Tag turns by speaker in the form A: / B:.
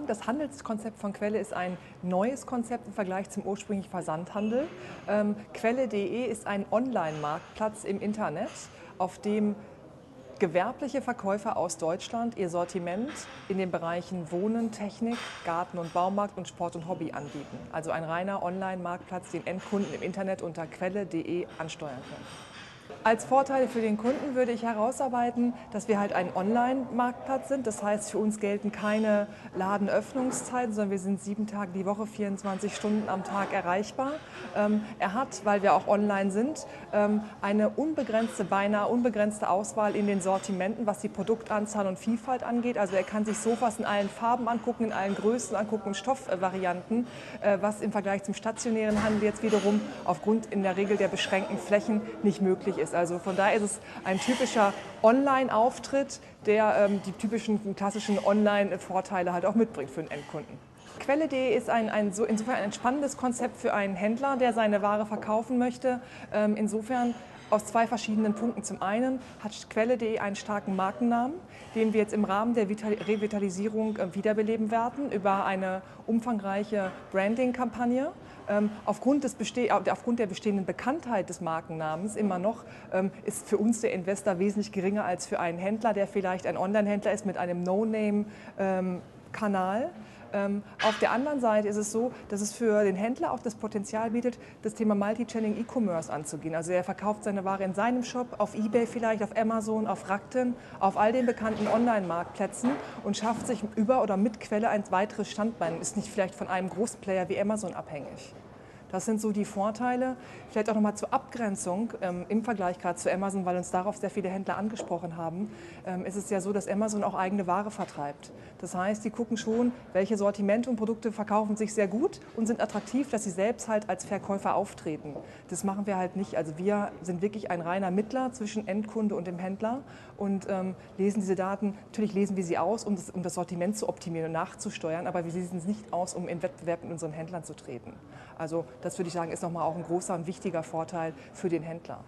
A: Das Handelskonzept von Quelle ist ein neues Konzept im Vergleich zum ursprünglichen Versandhandel. Quelle.de ist ein Online-Marktplatz im Internet, auf dem gewerbliche Verkäufer aus Deutschland ihr Sortiment in den Bereichen Wohnen, Technik, Garten und Baumarkt und Sport und Hobby anbieten. Also ein reiner Online-Marktplatz, den Endkunden im Internet unter Quelle.de ansteuern können. Als Vorteile für den Kunden würde ich herausarbeiten, dass wir halt ein Online-Marktplatz sind. Das heißt, für uns gelten keine Ladenöffnungszeiten, sondern wir sind 7 Tage die Woche, 24 Stunden am Tag erreichbar. Er hat, weil wir auch online sind, eine beinahe unbegrenzte Auswahl in den Sortimenten, was die Produktanzahl und Vielfalt angeht. Also er kann sich Sofas in allen Farben angucken, in allen Größen angucken, Stoffvarianten, was im Vergleich zum stationären Handel jetzt wiederum aufgrund in der Regel der beschränkten Flächen nicht möglich ist. Also von daher ist es ein typischer Online-Auftritt, der die typischen klassischen Online-Vorteile halt auch mitbringt für den Endkunden. Quelle.de ist insofern ein spannendes Konzept für einen Händler, der seine Ware verkaufen möchte. Insofern aus 2 verschiedenen Punkten. Zum einen hat Quelle.de einen starken Markennamen, den wir jetzt im Rahmen der Revitalisierung wiederbeleben werden über eine umfangreiche Branding-Kampagne. Aufgrund der bestehenden Bekanntheit des Markennamens immer noch ist für uns der Investor wesentlich geringer als für einen Händler, der vielleicht ein Online-Händler ist mit einem No-Name-Kanal. Auf der anderen Seite ist es so, dass es für den Händler auch das Potenzial bietet, das Thema Multi-Channel E-Commerce anzugehen. Also er verkauft seine Ware in seinem Shop, auf eBay vielleicht, auf Amazon, auf Rakuten, auf all den bekannten Online-Marktplätzen und schafft sich über oder mit Quelle ein weiteres Standbein, ist nicht vielleicht von einem großen Player wie Amazon abhängig. Das sind so die Vorteile. Vielleicht auch nochmal zur Abgrenzung im Vergleich gerade zu Amazon, weil uns darauf sehr viele Händler angesprochen haben, ist es ja so, dass Amazon auch eigene Ware vertreibt. Das heißt, die gucken schon, welche Sortimente und Produkte verkaufen sich sehr gut und sind attraktiv, dass sie selbst halt als Verkäufer auftreten. Das machen wir halt nicht. Also wir sind wirklich ein reiner Mittler zwischen Endkunde und dem Händler und lesen diese Daten, natürlich lesen wir sie aus, um das Sortiment zu optimieren und nachzusteuern, aber wir lesen es nicht aus, um im Wettbewerb mit unseren Händlern zu treten. Also das würde ich sagen, ist nochmal auch ein großer und wichtiger Vorteil für den Händler.